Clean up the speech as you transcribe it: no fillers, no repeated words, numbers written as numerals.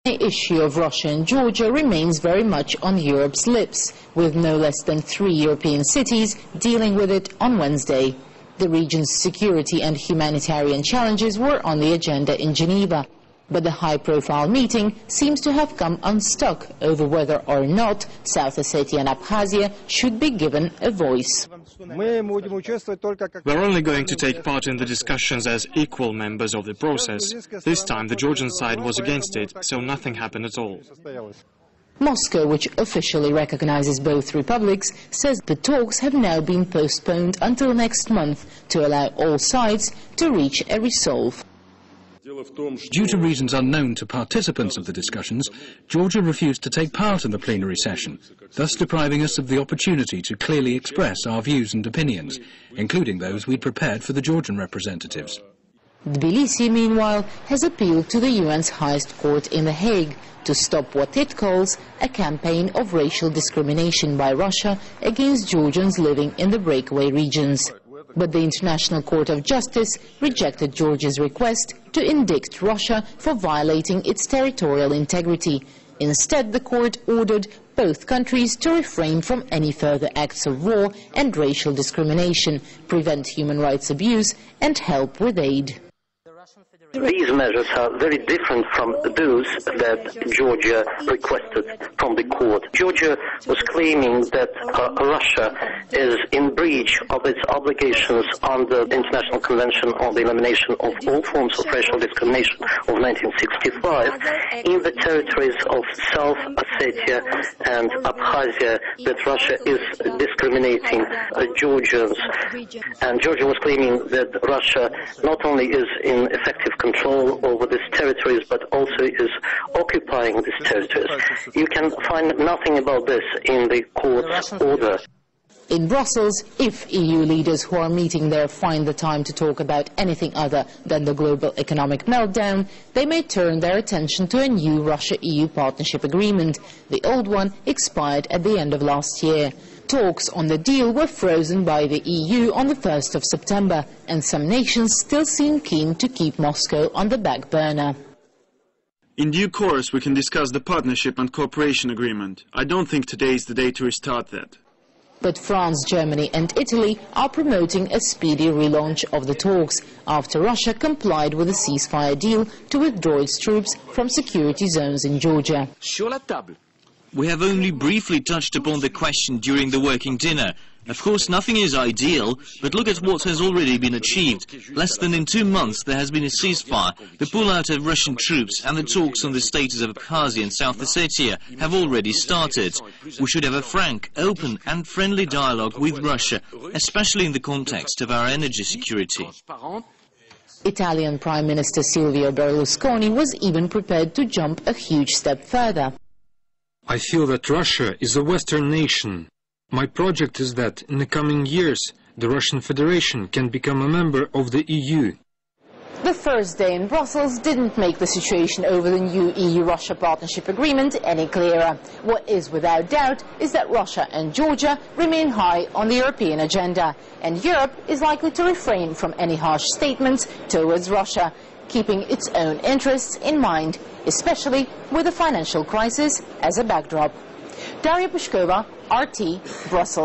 The issue of Russia and Georgia remains very much on Europe's lips, with no less than 3 European cities dealing with it on Wednesday. The region's security and humanitarian challenges were on the agenda in Geneva, but the high-profile meeting seems to have come unstuck over whether or not South Ossetia and Abkhazia should be given a voice. We're only going to take part in the discussions as equal members of the process. This time the Georgian side was against it, so nothing happened at all. Moscow, which officially recognizes both republics, says the talks have now been postponed until next month to allow all sides to reach a resolve. Due to reasons unknown to participants of the discussions, Georgia refused to take part in the plenary session, thus depriving us of the opportunity to clearly express our views and opinions, including those we'd prepared for the Georgian representatives. Tbilisi, meanwhile, has appealed to the UN's highest court in The Hague to stop what it calls a campaign of racial discrimination by Russia against Georgians living in the breakaway regions. But the International Court of Justice rejected Georgia's request to indict Russia for violating its territorial integrity. Instead, the court ordered both countries to refrain from any further acts of war and racial discrimination, prevent human rights abuse, and help with aid. These measures are very different from those that Georgia requested from the court. Georgia was claiming that Russia is in breach of its obligations under the International Convention on the Elimination of All Forms of Racial Discrimination of 1965 in the territories of South Ossetia and Abkhazia, that Russia is discriminating Georgians. And Georgia was claiming that Russia not only is in effective control over these territories, but also is occupying these territories. You can find nothing about this in the court's order. In Brussels, if EU leaders who are meeting there find the time to talk about anything other than the global economic meltdown, they may turn their attention to a new Russia-EU partnership agreement. The old one expired at the end of last year. Talks on the deal were frozen by the EU on the 1st of September, and some nations still seem keen to keep Moscow on the back burner. In due course, we can discuss the partnership and cooperation agreement. I don't think today is the day to restart that. But France, Germany and Italy are promoting a speedy relaunch of the talks after Russia complied with a ceasefire deal to withdraw its troops from security zones in Georgia. We have only briefly touched upon the question during the working dinner. Of course, nothing is ideal, but look at what has already been achieved. Less than in 2 months there has been a ceasefire, the pullout of Russian troops, and the talks on the status of Abkhazia and South Ossetia have already started. We should have a frank, open and friendly dialogue with Russia, especially in the context of our energy security. Italian Prime Minister Silvio Berlusconi was even prepared to jump a huge step further. I feel that Russia is a Western nation. My project is that in the coming years the Russian Federation can become a member of the EU. The first day in Brussels didn't make the situation over the new EU-Russia partnership agreement any clearer. What is without doubt is that Russia and Georgia remain high on the European agenda, and Europe is likely to refrain from any harsh statements towards Russia, keeping its own interests in mind, especially with the financial crisis as a backdrop. Daria Pushkova, RT, Brussels.